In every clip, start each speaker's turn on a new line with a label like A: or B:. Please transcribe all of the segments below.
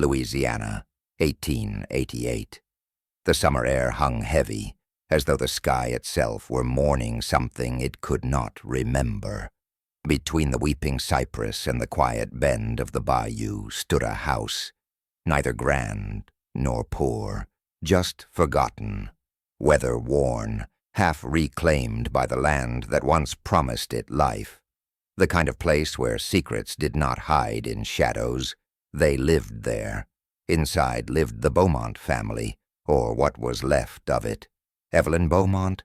A: Louisiana, 1888. The summer air hung heavy, as though the sky itself were mourning something it could not remember. Between the weeping cypress and the quiet bend of the bayou stood a house, neither grand nor poor, just forgotten, weather-worn, half reclaimed by the land that once promised it life. The kind of place where secrets did not hide in shadows. They lived there. Inside lived the Beaumont family, or what was left of it. Evelyn Beaumont,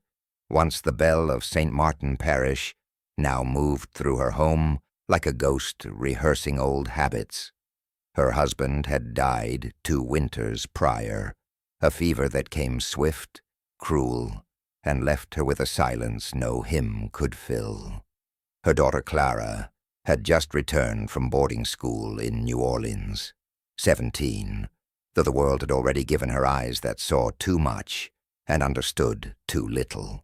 A: once the belle of St. Martin Parish, now moved through her home like a ghost rehearsing old habits. Her husband had died 2 winters prior, a fever that came swift, cruel, and left her with a silence no hymn could fill. Her daughter Clara had just returned from boarding school in New Orleans, 17, though the world had already given her eyes that saw too much and understood too little.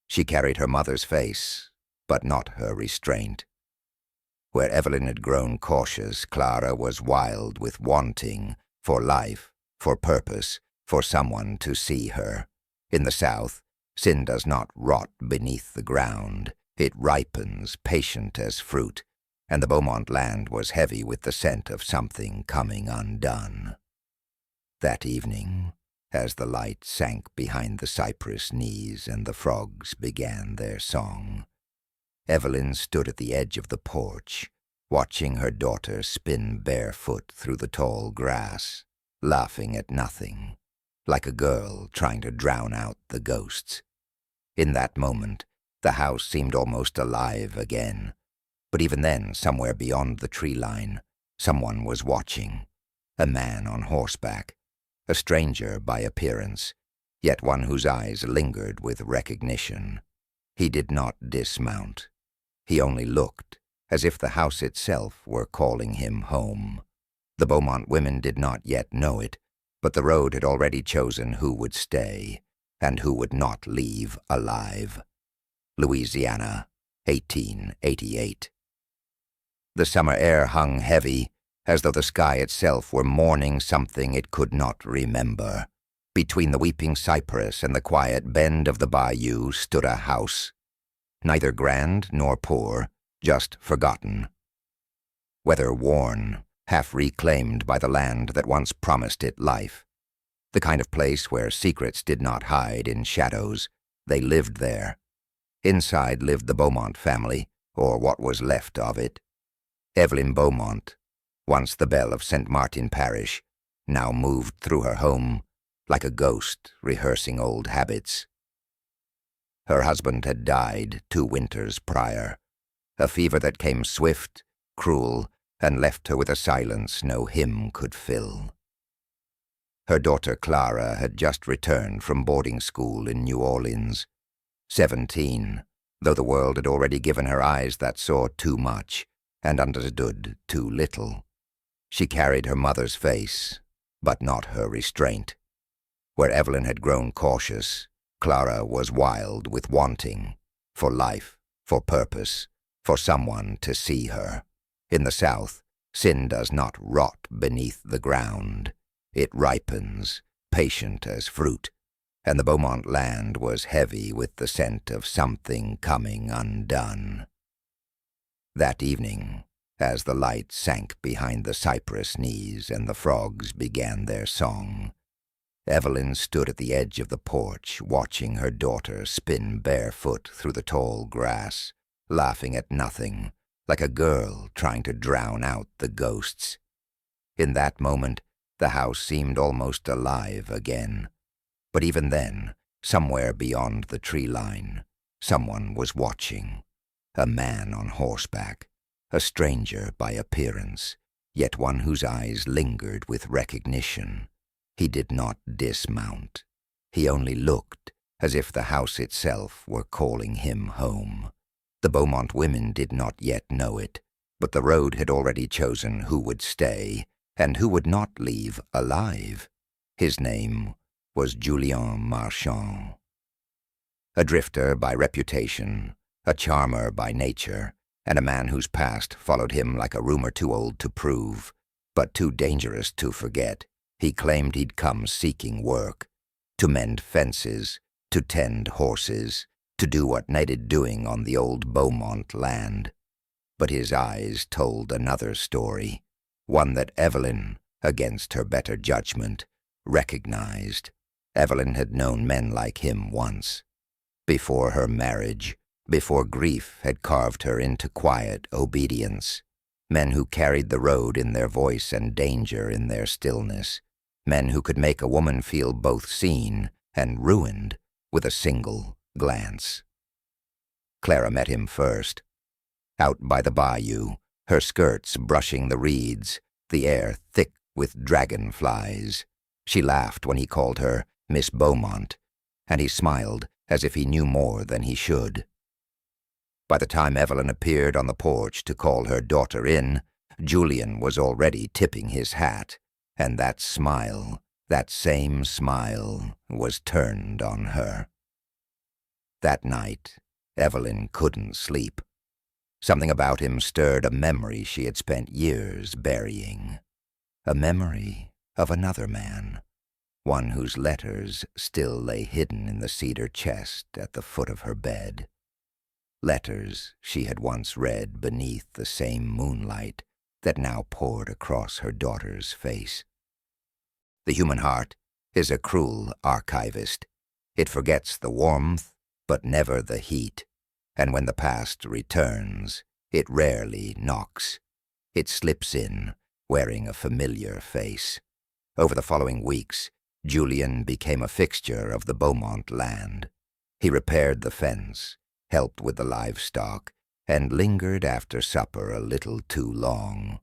A: She carried her mother's face, but not her restraint. Where Evelyn had grown cautious, Clara was wild with wanting for life, for purpose, for someone to see her. In the South, sin does not rot beneath the ground. It ripens, patient as fruit, and the Beaumont land was heavy with the scent of something coming undone. That evening, as the light sank behind the cypress knees and the frogs began their song, Evelyn stood at the edge of the porch, watching her daughter spin barefoot through the tall grass, laughing at nothing, like a girl trying to drown out the ghosts. In that moment, the house seemed almost alive again, but even then, somewhere beyond the tree line, someone was watching, a man on horseback, a stranger by appearance, yet one whose eyes lingered with recognition. He did not dismount. He only looked, as if the house itself were calling him home. The Beaumont women did not yet know it, but the road had already chosen who would stay and who would not leave alive. Louisiana, 1888. The summer air hung heavy, as though the sky itself were mourning something it could not remember. Between the weeping cypress and the quiet bend of the bayou stood a house, neither grand nor poor, just forgotten. Weather-worn, half reclaimed by the land that once promised it life. The kind of place where secrets did not hide in shadows. They lived there. Inside lived the Beaumont family, or what was left of it. Evelyn Beaumont, once the belle of St. Martin Parish, now moved through her home like a ghost rehearsing old habits. Her husband had died 2 winters prior, a fever that came swift, cruel, and left her with a silence no hymn could fill. Her daughter Clara had just returned from boarding school in New Orleans, 17, though the world had already given her eyes that saw too much and understood too little. She carried her mother's face, but not her restraint. Where Evelyn had grown cautious, Clara was wild with wanting, for life, for purpose, for someone to see her. In the South, sin does not rot beneath the ground. It ripens, patient as fruit, and the Beaumont land was heavy with the scent of something coming undone. That evening, as the light sank behind the cypress knees and the frogs began their song, Evelyn stood at the edge of the porch watching her daughter spin barefoot through the tall grass, laughing at nothing, like a girl trying to drown out the ghosts. In that moment, the house seemed almost alive again. But even then, somewhere beyond the tree line, someone was watching. A man on horseback, a stranger by appearance, yet one whose eyes lingered with recognition. He did not dismount. He only looked, as if the house itself were calling him home. The Beaumont women did not yet know it, but the road had already chosen who would stay and who would not leave alive. His name was Julien Marchand. A drifter by reputation, a charmer by nature, and a man whose past followed him like a rumor too old to prove, but too dangerous to forget. He claimed he'd come seeking work, to mend fences, to tend horses, to do what needed doing on the old Beaumont land. But his eyes told another story, one that Evelyn, against her better judgment, recognized. Evelyn had known men like him once. Before her marriage, before grief had carved her into quiet obedience, men who carried the road in their voice and danger in their stillness, men who could make a woman feel both seen and ruined with a single glance. Clara met him first. Out by the bayou, her skirts brushing the reeds, the air thick with dragonflies. She laughed when he called her Miss Beaumont, and he smiled as if he knew more than he should. By the time Evelyn appeared on the porch to call her daughter in, Julian was already tipping his hat, and that smile, that same smile, was turned on her. That night, Evelyn couldn't sleep. Something about him stirred a memory she had spent years burying. A memory of another man, one whose letters still lay hidden in the cedar chest at the foot of her bed. Letters she had once read beneath the same moonlight that now poured across her daughter's face. The human heart is a cruel archivist. It forgets the warmth, but never the heat, and when the past returns, it rarely knocks. It slips in, wearing a familiar face. Over the following weeks, Julian became a fixture of the Beaumont land. He repaired the fence, helped with the livestock, and lingered after supper a little too long.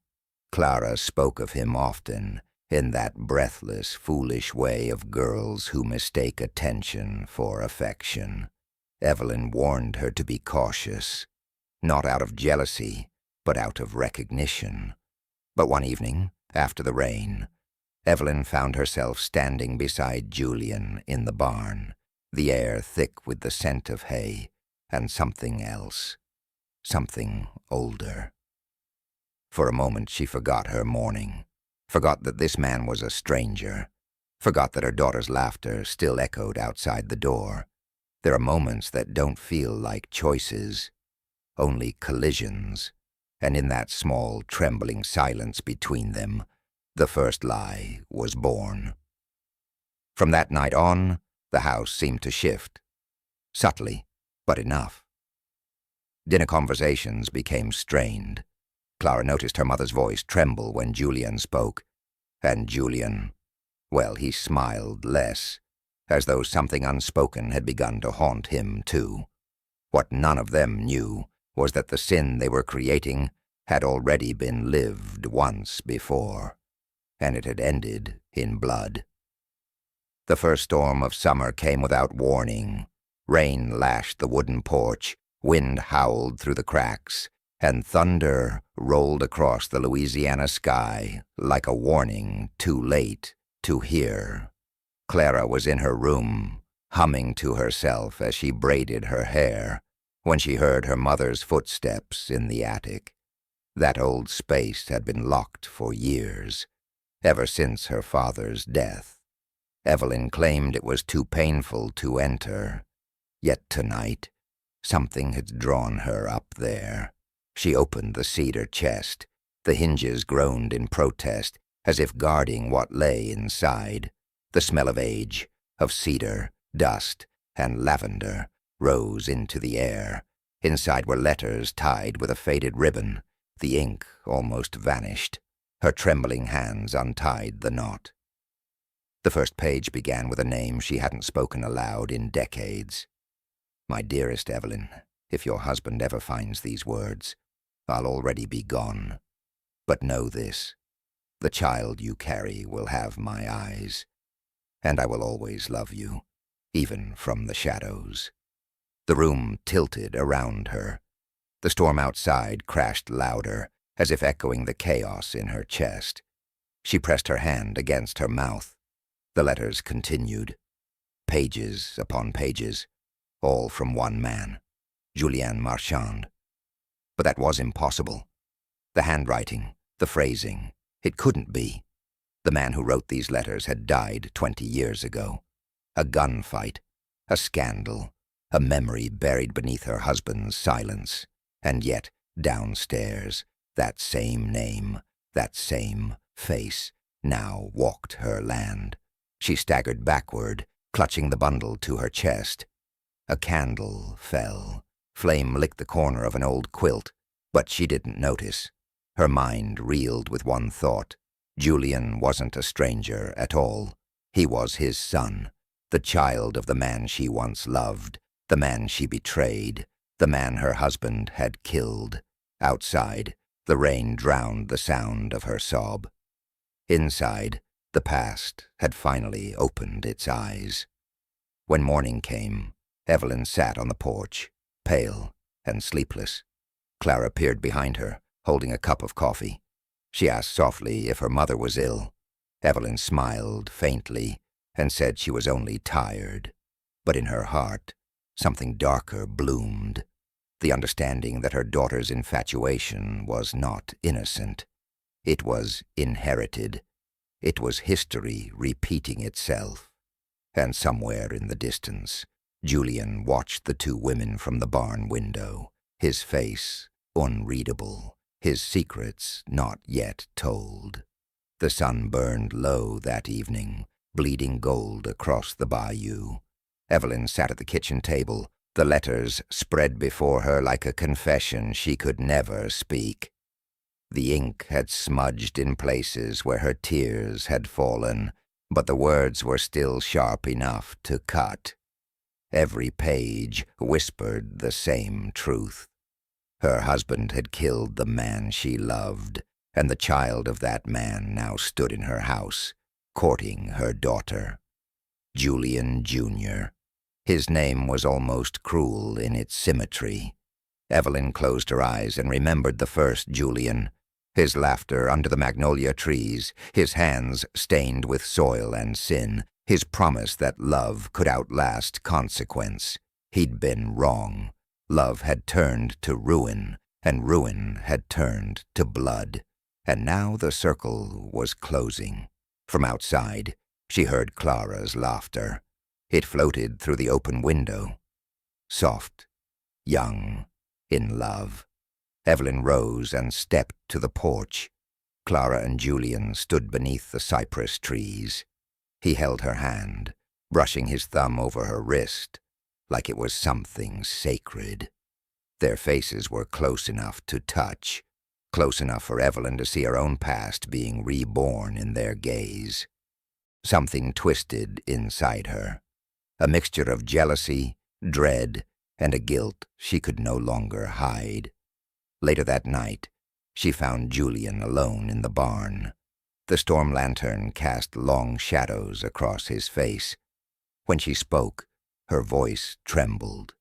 A: Clara spoke of him often, in that breathless, foolish way of girls who mistake attention for affection. Evelyn warned her to be cautious, not out of jealousy, but out of recognition. But one evening, after the rain, Evelyn found herself standing beside Julian in the barn, the air thick with the scent of hay, and something else, something older. For a moment she forgot her mourning, forgot that this man was a stranger, forgot that her daughter's laughter still echoed outside the door. There are moments that don't feel like choices, only collisions, and in that small, trembling silence between them, the first lie was born. From that night on, the house seemed to shift, subtly, but enough. Dinner conversations became strained. Clara noticed her mother's voice tremble when Julian spoke, and Julian, well, he smiled less, as though something unspoken had begun to haunt him too. What none of them knew was that the sin they were creating had already been lived once before, and it had ended in blood. The first storm of summer came without warning. Rain lashed the wooden porch, wind howled through the cracks, and thunder rolled across the Louisiana sky like a warning too late to hear. Clara was in her room, humming to herself as she braided her hair, when she heard her mother's footsteps in the attic. That old space had been locked for years, ever since her father's death. Evelyn claimed it was too painful to enter, yet tonight something had drawn her up there. She opened the cedar chest. The hinges groaned in protest, as if guarding what lay inside. The smell of age, of cedar, dust, and lavender rose into the air. Inside were letters tied with a faded ribbon. The ink almost vanished. Her trembling hands untied the knot. The first page began with a name she hadn't spoken aloud in decades. My dearest Evelyn, if your husband ever finds these words, I'll already be gone. But know this, the child you carry will have my eyes, and I will always love you, even from the shadows. The room tilted around her. The storm outside crashed louder, as if echoing the chaos in her chest. She pressed her hand against her mouth. The letters continued, pages upon pages, all from one man, Julian Marchand. But that was impossible. The handwriting, the phrasing, It couldn't be. The man who wrote these letters had died 20 years ago. A gunfight, a scandal, a memory buried beneath her husband's silence. And yet, downstairs, that same name, that same face, now walked her land. She staggered backward, clutching the bundle to her chest. A candle fell. Flame licked the corner of an old quilt, but she didn't notice. Her mind reeled with one thought. Julian wasn't a stranger at all. He was his son, the child of the man she once loved, the man she betrayed, the man her husband had killed. Outside, the rain drowned the sound of her sob. Inside, the past had finally opened its eyes. When morning came, Evelyn sat on the porch, pale and sleepless. Clara peered behind her, holding a cup of coffee. She asked softly if her mother was ill. Evelyn smiled faintly and said she was only tired. But in her heart, something darker bloomed. The understanding that her daughter's infatuation was not innocent. It was inherited. It was history repeating itself. And somewhere in the distance, Julian watched the two women from the barn window, his face unreadable, his secrets not yet told. The sun burned low that evening, bleeding gold across the bayou. Evelyn sat at the kitchen table, the letters spread before her like a confession she could never speak. The ink had smudged in places where her tears had fallen, but the words were still sharp enough to cut. Every page whispered the same truth. Her husband had killed the man she loved, and the child of that man now stood in her house, courting her daughter. Julian Jr. His name was almost cruel in its symmetry. Evelyn closed her eyes and remembered the first Julian, his laughter under the magnolia trees, his hands stained with soil and sin, his promise that love could outlast consequence. He'd been wrong. Love had turned to ruin, and ruin had turned to blood. And now the circle was closing. From outside, she heard Clara's laughter. It floated through the open window. Soft, young, in love. Evelyn rose and stepped to the porch. Clara and Julian stood beneath the cypress trees. He held her hand, brushing his thumb over her wrist, like it was something sacred. Their faces were close enough to touch, close enough for Evelyn to see her own past being reborn in their gaze. Something twisted inside her, a mixture of jealousy, dread, and a guilt she could no longer hide. Later that night, she found Julian alone in the barn. The storm lantern cast long shadows across his face. When she spoke, her voice trembled.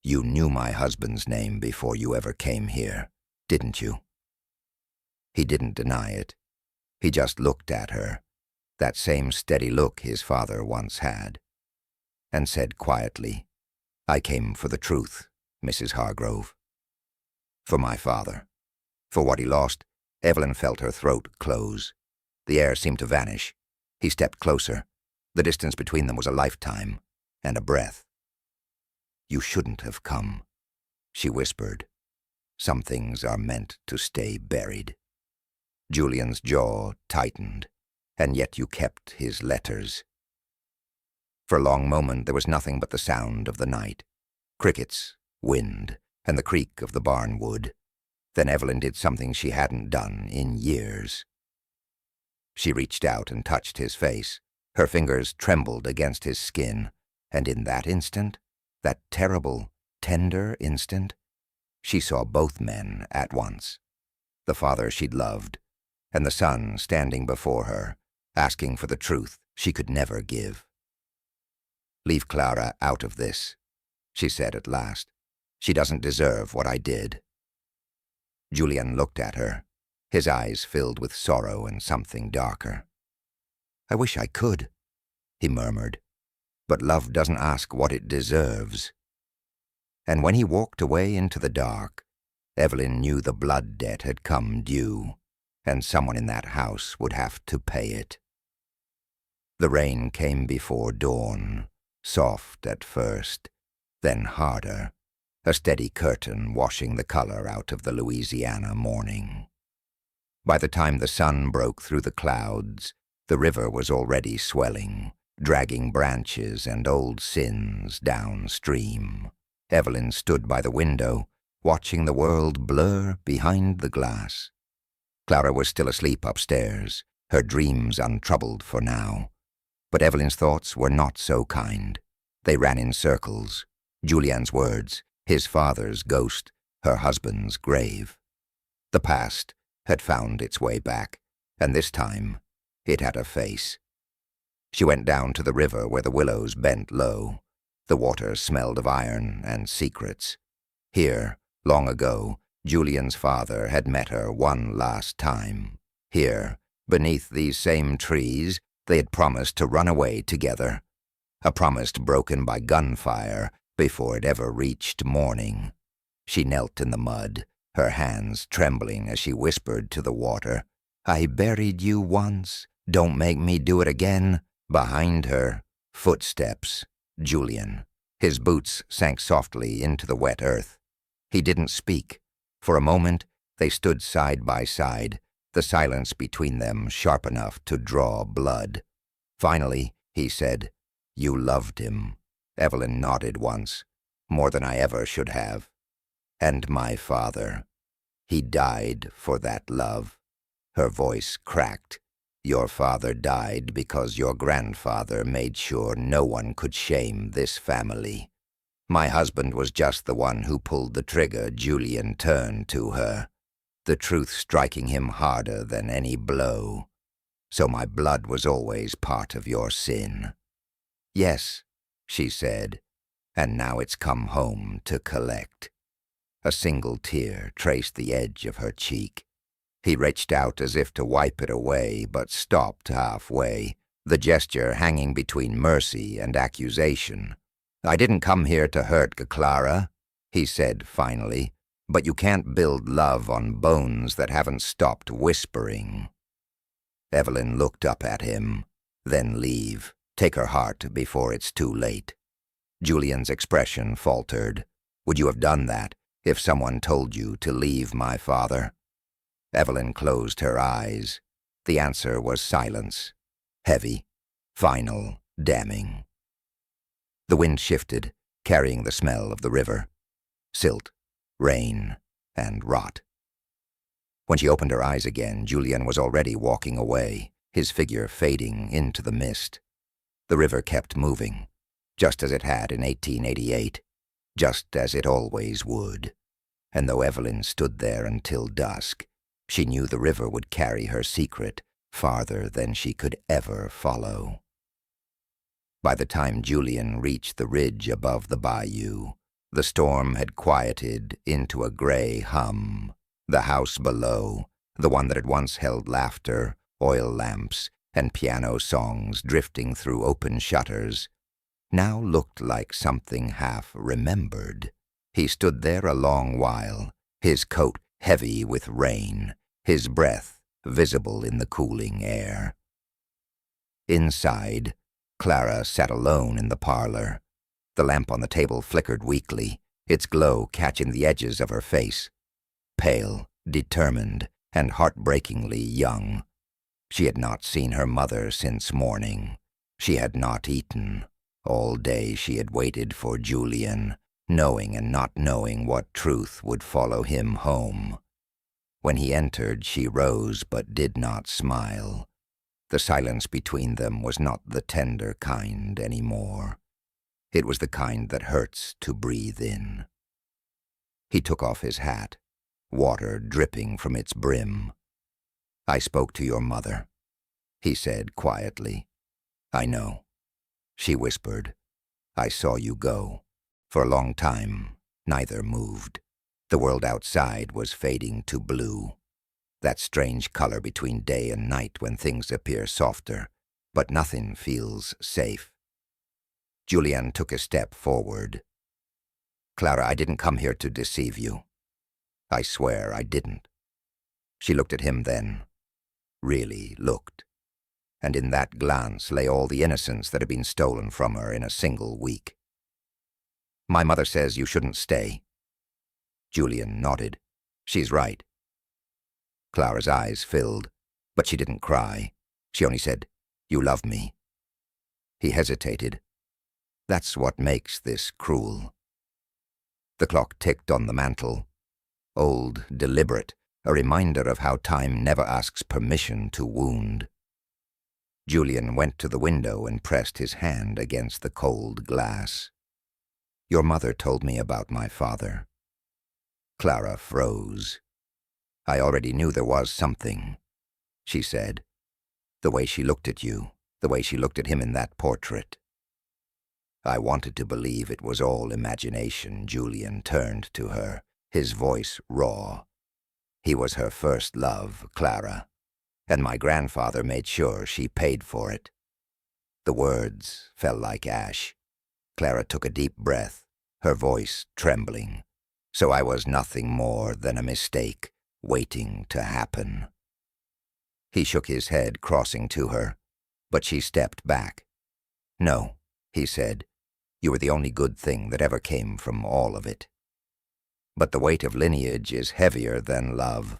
A: "You knew my husband's name before you ever came here, didn't you?" He didn't deny it. He just looked at her, that same steady look his father once had, and said quietly, "I came for the truth, Mrs. Hargrove. For my father." For what he lost, Evelyn felt her throat close. The air seemed to vanish. He stepped closer. The distance between them was a lifetime and a breath. "You shouldn't have come," she whispered. "Some things are meant to stay buried." Julian's jaw tightened, "And yet you kept his letters." For a long moment there was nothing but the sound of the night. Crickets, wind, and the creak of the barn wood. Then Evelyn did something she hadn't done in years. She reached out and touched his face. Her fingers trembled against his skin, and in that instant, that terrible, tender instant, she saw both men at once. The father she'd loved, and the son standing before her, asking for the truth she could never give. "Leave Clara out of this," she said at last. "She doesn't deserve what I did." Julian looked at her, his eyes filled with sorrow and something darker. "I wish I could," he murmured, "but love doesn't ask what it deserves." And when he walked away into the dark, Evelyn knew the blood debt had come due. and someone in that house would have to pay it. The rain came before dawn, soft at first, then harder, a steady curtain washing the color out of the Louisiana morning. By the time the sun broke through the clouds, the river was already swelling, dragging branches and old sins downstream. Evelyn stood by the window, watching the world blur behind the glass. Clara was still asleep upstairs, her dreams untroubled for now. But Evelyn's thoughts were not so kind. They ran in circles. Julian's words, his father's ghost, her husband's grave. The past had found its way back, and this time it had a face. She went down to the river where the willows bent low. The water smelled of iron and secrets. Here, long ago, Julian's father had met her one last time. Here, beneath these same trees, they had promised to run away together. A promise broken by gunfire before it ever reached morning. She knelt in the mud, her hands trembling as she whispered to the water, "I buried you once. Don't make me do it again." Behind her, footsteps. Julian. His boots sank softly into the wet earth. He didn't speak. For a moment, they stood side by side, the silence between them sharp enough to draw blood. Finally, he said, "You loved him." Evelyn nodded once, more than I ever should have. "And my father. He died for that love." Her voice cracked. "Your father died because your grandfather made sure no one could shame this family. My husband was just the one who pulled the trigger." Julian turned to her, the truth striking him harder than any blow. "So my blood was always part of your sin." "Yes," she said, "and now it's come home to collect." A single tear traced the edge of her cheek. He reached out as if to wipe it away, but stopped halfway, the gesture hanging between mercy and accusation. "I didn't come here to hurt Clara," he said finally, "but you can't build love on bones that haven't stopped whispering." Evelyn looked up at him. "Then leave. Take her heart before it's too late." Julian's expression faltered. "Would you have done that if someone told you to leave my father?" Evelyn closed her eyes. The answer was silence. Heavy, final, damning. The wind shifted, carrying the smell of the river. Silt, rain, and rot. When she opened her eyes again, Julian was already walking away, his figure fading into the mist. The river kept moving, just as it had in 1888, just as it always would. And though Evelyn stood there until dusk, she knew the river would carry her secret farther than she could ever follow. By the time Julian reached the ridge above the bayou, the storm had quieted into a gray hum. The house below, the one that had once held laughter, oil lamps, and piano songs drifting through open shutters, now looked like something half-remembered. He stood there a long while, his coat heavy with rain, his breath visible in the cooling air. Inside, Clara sat alone in the parlor. The lamp on the table flickered weakly, its glow catching the edges of her face. Pale, determined, and heartbreakingly young. She had not seen her mother since morning. She had not eaten. All day she had waited for Julian, knowing and not knowing what truth would follow him home. When he entered, she rose but did not smile. The silence between them was not the tender kind anymore. It was the kind that hurts to breathe in. He took off his hat, water dripping from its brim. "I spoke to your mother," he said quietly. "I know." She whispered, "I saw you go." For a long time, neither moved. The world outside was fading to blue, that strange color between day and night when things appear softer, but nothing feels safe. Julian took a step forward. "Clara, I didn't come here to deceive you. I swear I didn't." She looked at him then, really looked. And in that glance lay all the innocence that had been stolen from her in a single week. "My mother says you shouldn't stay." Julian nodded. "She's right." Clara's eyes filled, but she didn't cry. She only said, "You love me." He hesitated. "That's what makes this cruel." The clock ticked on the mantel. Old, deliberate, a reminder of how time never asks permission to wound. Julian went to the window and pressed his hand against the cold glass. "Your mother told me about my father." Clara froze. "I already knew there was something," she said. "The way she looked at you, the way she looked at him in that portrait." I wanted to believe it was all imagination. Julian turned to her, his voice raw. "He was her first love, Clara, and my grandfather made sure she paid for it." The words fell like ash. Clara took a deep breath, her voice trembling. "So I was nothing more than a mistake, waiting to happen." He shook his head, crossing to her, but she stepped back. "No," he said, "you were the only good thing that ever came from all of it." But the weight of lineage is heavier than love.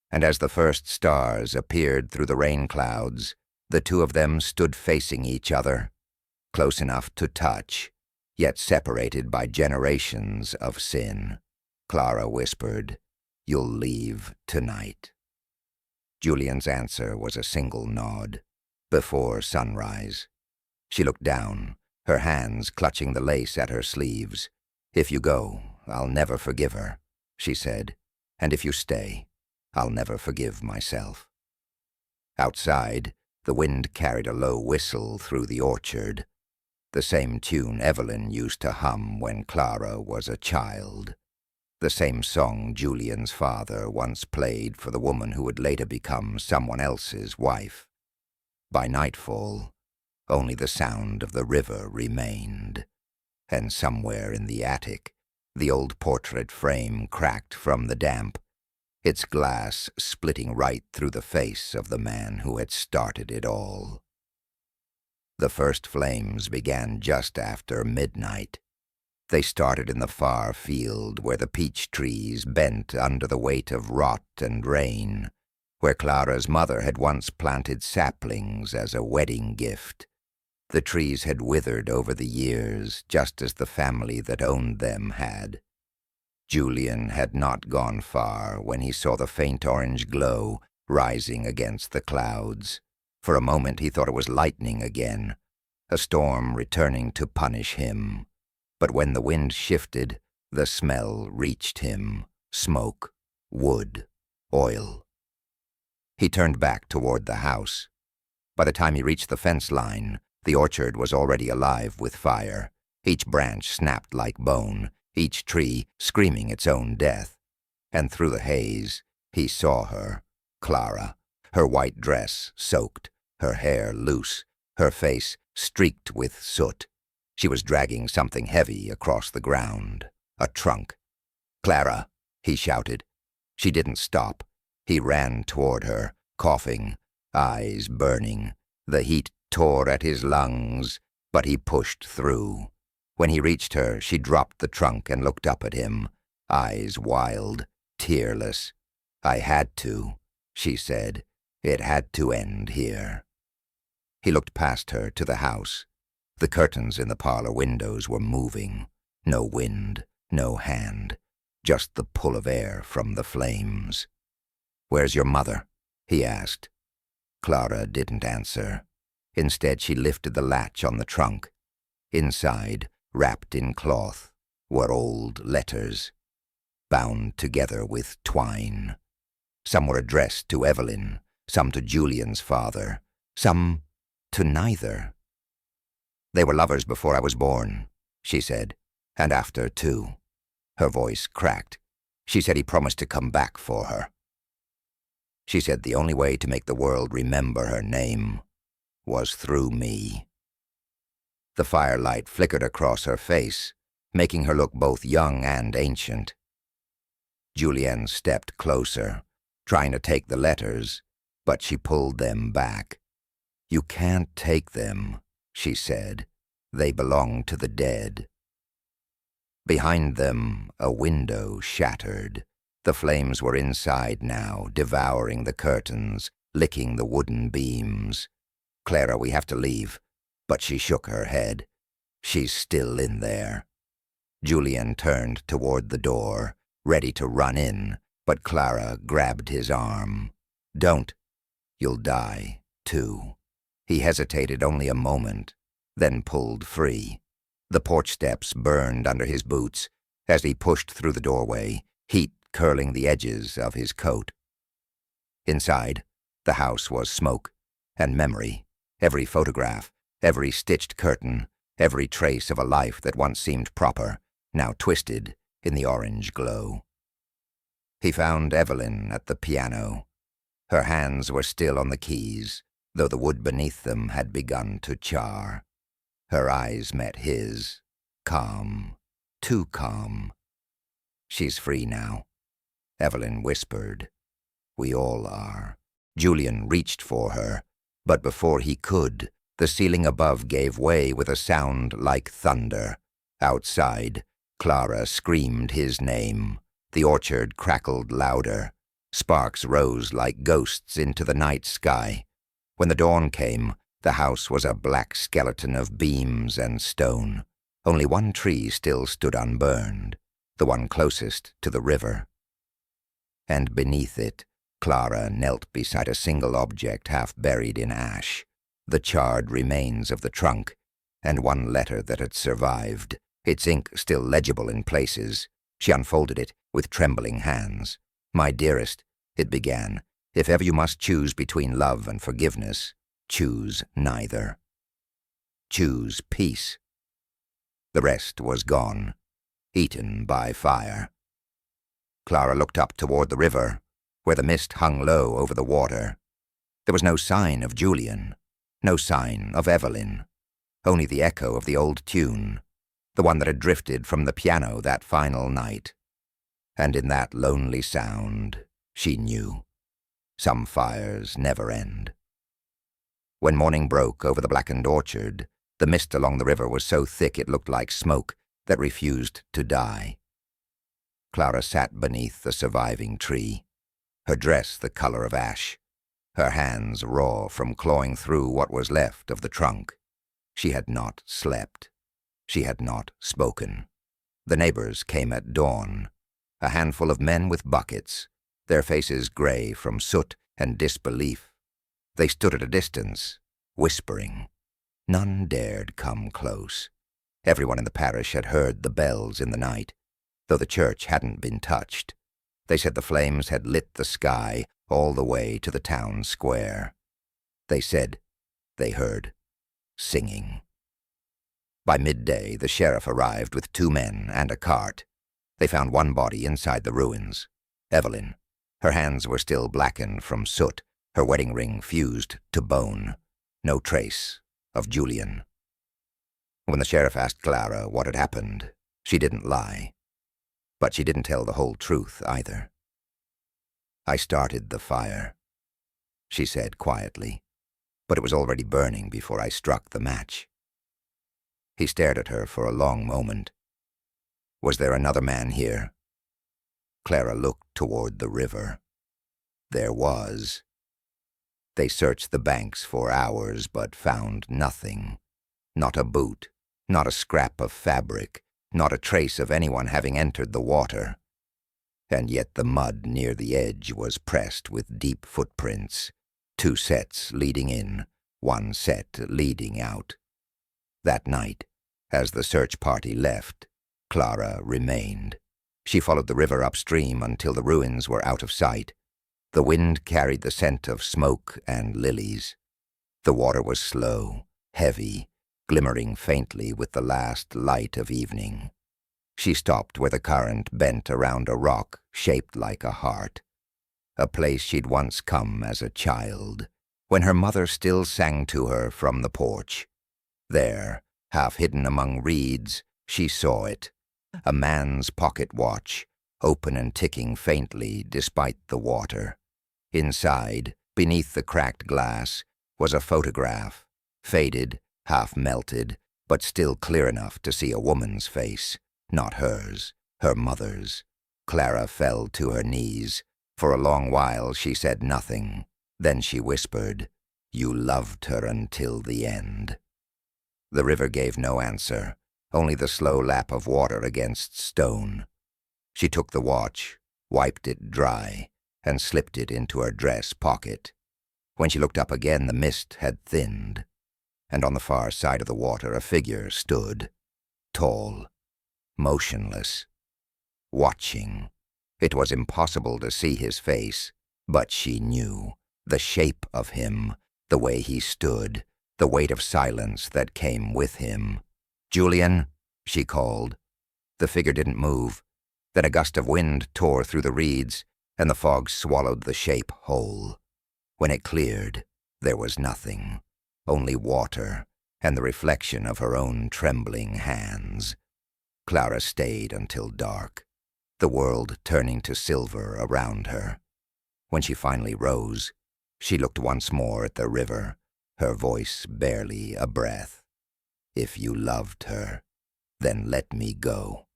A: And as the first stars appeared through the rain clouds, the two of them stood facing each other, close enough to touch, yet separated by generations of sin. Clara whispered, "You'll leave tonight." Julian's answer was a single nod, before sunrise. She looked down, her hands clutching the lace at her sleeves. "If you go, I'll never forgive her," she said, "and if you stay, I'll never forgive myself." Outside, the wind carried a low whistle through the orchard, the same tune Evelyn used to hum when Clara was a child, the same song Julian's father once played for the woman who would later become someone else's wife. By nightfall, only the sound of the river remained, and somewhere in the attic, the old portrait frame cracked from the damp, its glass splitting right through the face of the man who had started it all. The first flames began just after midnight. They started in the far field where the peach trees bent under the weight of rot and rain, where Clara's mother had once planted saplings as a wedding gift. The trees had withered over the years, just as the family that owned them had. Julian had not gone far when he saw the faint orange glow rising against the clouds. For a moment he thought it was lightning again, a storm returning to punish him. But when the wind shifted, the smell reached him: smoke, wood, oil. He turned back toward the house. By the time he reached the fence line, the orchard was already alive with fire. Each branch snapped like bone, each tree screaming its own death. And through the haze, he saw her, Clara, her white dress soaked, her hair loose, her face streaked with soot. She was dragging something heavy across the ground, a trunk. "Clara!" he shouted. She didn't stop. He ran toward her, coughing, eyes burning. The heat tore at his lungs, but he pushed through. When he reached her, she dropped the trunk and looked up at him, eyes wild, tearless. "I had to," she said. "It had to end here." He looked past her to the house. The curtains in the parlor windows were moving. No wind, no hand, just the pull of air from the flames. "Where's your mother?" he asked. Clara didn't answer. Instead, she lifted the latch on the trunk. Inside, wrapped in cloth, were old letters, bound together with twine. Some were addressed to Evelyn, some to Julian's father, some to neither. "They were lovers before I was born," she said, "and after, too." Her voice cracked. She said he promised to come back for her. She said the only way to make the world remember her name was through me. The firelight flickered across her face, making her look both young and ancient. Julian stepped closer, trying to take the letters, but she pulled them back. "You can't take them," she said. "They belong to the dead." Behind them, a window shattered. The flames were inside now, devouring the curtains, licking the wooden beams. "Clara, we have to leave." But she shook her head. "She's still in there." Julian turned toward the door, ready to run in, but Clara grabbed his arm. "Don't. You'll die, too." He hesitated only a moment, then pulled free. The porch steps burned under his boots as he pushed through the doorway, heat curling the edges of his coat. Inside, the house was smoke and memory, every photograph, every stitched curtain, every trace of a life that once seemed proper, now twisted in the orange glow. He found Evelyn at the piano. Her hands were still on the keys, though the wood beneath them had begun to char. Her eyes met his, calm, too calm. "She's free now," Evelyn whispered. "We all are." Julian reached for her, but before he could, the ceiling above gave way with a sound like thunder. Outside, Clara screamed his name. The orchard crackled louder. Sparks rose like ghosts into the night sky. When the dawn came, the house was a black skeleton of beams and stone. Only one tree still stood unburned, the one closest to the river. And beneath it, Clara knelt beside a single object half buried in ash, the charred remains of the trunk, and one letter that had survived, its ink still legible in places. She unfolded it with trembling hands. "My dearest," it began, "if ever you must choose between love and forgiveness, choose neither. Choose peace." The rest was gone, eaten by fire. Clara looked up toward the river, where the mist hung low over the water. There was no sign of Julian, no sign of Evelyn, only the echo of the old tune, the one that had drifted from the piano that final night. And in that lonely sound, she knew, some fires never end. When morning broke over the blackened orchard, the mist along the river was so thick it looked like smoke that refused to die. Clara sat beneath the surviving tree, her dress the color of ash, her hands raw from clawing through what was left of the trunk. She had not slept. She had not spoken. The neighbors came at dawn, a handful of men with buckets, their faces gray from soot and disbelief. They stood at a distance, whispering. None dared come close. Everyone in the parish had heard the bells in the night, though the church hadn't been touched. They said the flames had lit the sky all the way to the town square. They said they heard singing. By midday, the sheriff arrived with 2 men and a cart. They found one body inside the ruins, Evelyn. Her hands were still blackened from soot, her wedding ring fused to bone. No trace of Julian. When the sheriff asked Clara what had happened, she didn't lie. But she didn't tell the whole truth either. "I started the fire," she said quietly, "but it was already burning before I struck the match." He stared at her for a long moment. "Was there another man here?" Clara looked toward the river. There was. They searched the banks for hours but found nothing. Not a boot, not a scrap of fabric, not a trace of anyone having entered the water. And yet the mud near the edge was pressed with deep footprints, 2 sets leading in, 1 set leading out. That night, as the search party left, Clara remained. She followed the river upstream until the ruins were out of sight. The wind carried the scent of smoke and lilies. The water was slow, heavy, glimmering faintly with the last light of evening. She stopped where the current bent around a rock shaped like a heart, a place she'd once come as a child, when her mother still sang to her from the porch. There, half hidden among reeds, she saw it, a man's pocket watch, open and ticking faintly despite the water. Inside, Beneath the cracked glass was a photograph, faded, half-melted, but still clear enough to see a woman's face, not hers, her mother's. Clara fell to her knees. For a long while she said nothing. Then she whispered, "You loved her until the end." The river gave no answer, only the slow lap of water against stone. She took the watch, wiped it dry, and slipped it into her dress pocket. When she looked up again, the mist had thinned, and on the far side of the water a figure stood, tall, motionless, watching. It was impossible to see his face, but she knew the shape of him, the way he stood, the weight of silence that came with him. "Julian," she called. The figure didn't move. Then a gust of wind tore through the reeds, and the fog swallowed the shape whole. When it cleared, there was nothing, only water and the reflection of her own trembling hands. Clara stayed until dark, the world turning to silver around her. When she finally rose, she looked once more at the river, her voice barely a breath. "If you loved her, then let me go."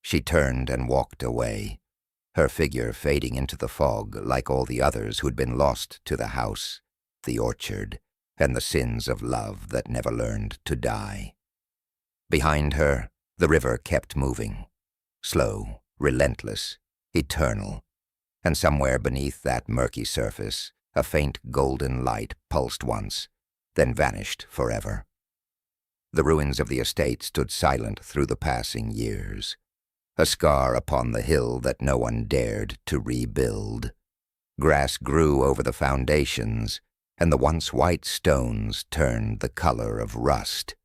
A: She turned and walked away, her figure fading into the fog like all the others who'd been lost to the house, the orchard, and the sins of love that never learned to die. Behind her, the river kept moving, slow, relentless, eternal, and somewhere beneath that murky surface, a faint golden light pulsed once, then vanished forever. The ruins of the estate stood silent through the passing years, a scar upon the hill that no one dared to rebuild. Grass grew over the foundations, and the once white stones turned the color of rust.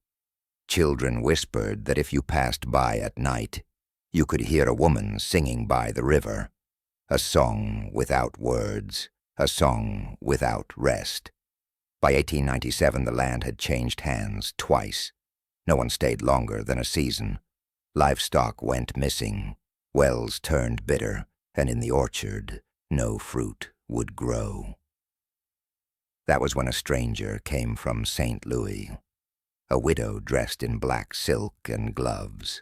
A: Children whispered that if you passed by at night, you could hear a woman singing by the river, a song without words, a song without rest. By 1897, the land had changed hands twice. No one stayed longer than a season. Livestock went missing, wells turned bitter, and in the orchard, no fruit would grow. That was when a stranger came from St. Louis, a widow dressed in black silk and gloves.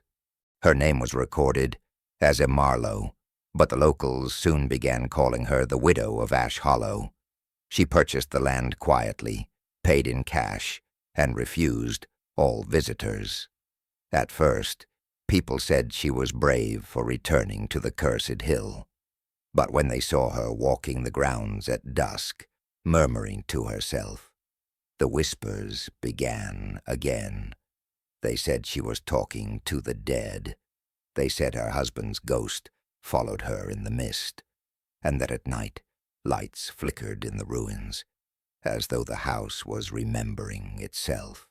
A: Her name was recorded as a Marlowe, but the locals soon began calling her the widow of Ash Hollow. She purchased the land quietly, paid in cash, and refused all visitors. At first, people said she was brave for returning to the cursed hill. But when they saw her walking the grounds at dusk, murmuring to herself, the whispers began again. They said she was talking to the dead. They said her husband's ghost followed her in the mist, and that at night lights flickered in the ruins, as though the house was remembering itself.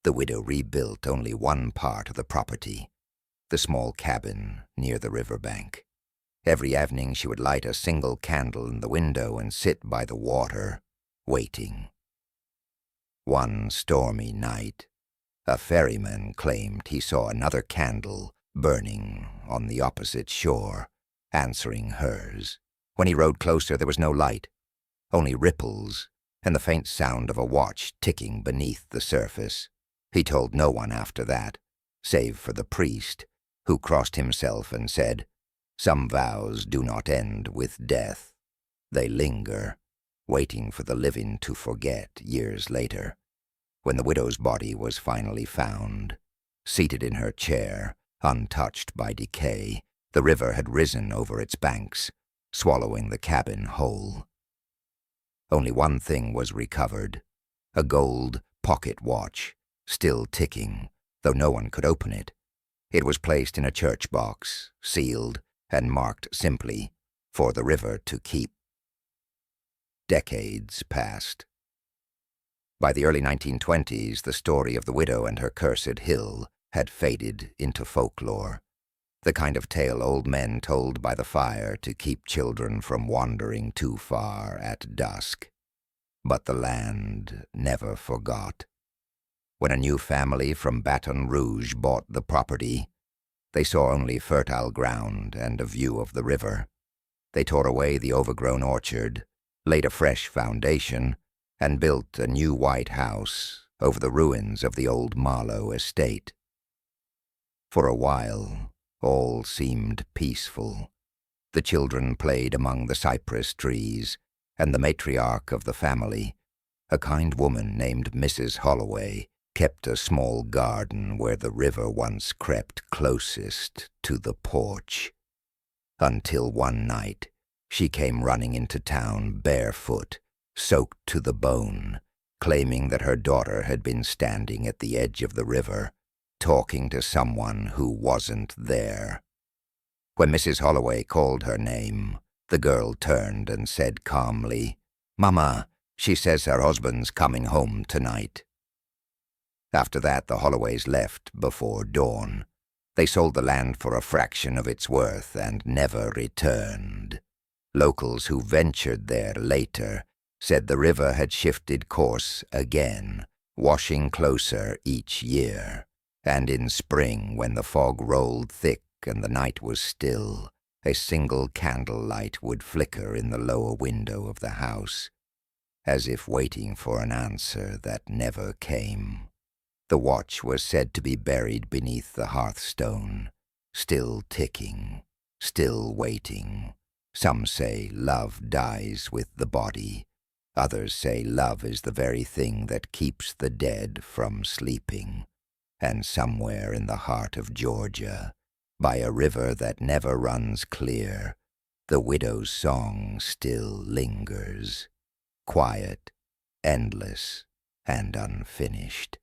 A: The widow rebuilt only one part of the property, the small cabin near the riverbank. Every evening she would light a single candle in the window and sit by the water, waiting. One stormy night, a ferryman claimed he saw another candle burning on the opposite shore, answering hers. When he rowed closer, there was no light, only ripples and the faint sound of a watch ticking beneath the surface. He told no one after that, save for the priest, who crossed himself and said, "Some vows do not end with death. They linger, waiting for the living to forget years later." When the widow's body was finally found, seated in her chair, untouched by decay, the river had risen over its banks, swallowing the cabin whole. Only one thing was recovered, a gold pocket watch, still ticking, though no one could open it. It was placed in a church box, sealed, and marked simply, "For the river to keep." Decades passed. By the early 1920s, the story of the widow and her cursed hill had faded into folklore, the kind of tale old men told by the fire to keep children from wandering too far at dusk. But the land never forgot. When a new family from Baton Rouge bought the property, they saw only fertile ground and a view of the river. They tore away the overgrown orchard, laid a fresh foundation, and built a new white house over the ruins of the old Marlowe estate. For a while, all seemed peaceful. The children played among the cypress trees, and the matriarch of the family, a kind woman named Mrs. Holloway, kept a small garden where the river once crept closest to the porch. Until one night, she came running into town barefoot, soaked to the bone, claiming that her daughter had been standing at the edge of the river, talking to someone who wasn't there. When Mrs. Holloway called her name, the girl turned and said calmly, "Mama, she says her husband's coming home tonight." After that, the Holloways left before dawn. They sold the land for a fraction of its worth and never returned. Locals who ventured there later said the river had shifted course again, washing closer each year. And in spring, when the fog rolled thick and the night was still, a single candlelight would flicker in the lower window of the house, as if waiting for an answer that never came. The watch was said to be buried beneath the hearthstone, still ticking, still waiting. Some say love dies with the body. Others say love is the very thing that keeps the dead from sleeping. And somewhere in the heart of Georgia, by a river that never runs clear, the widow's song still lingers, quiet, endless, and unfinished.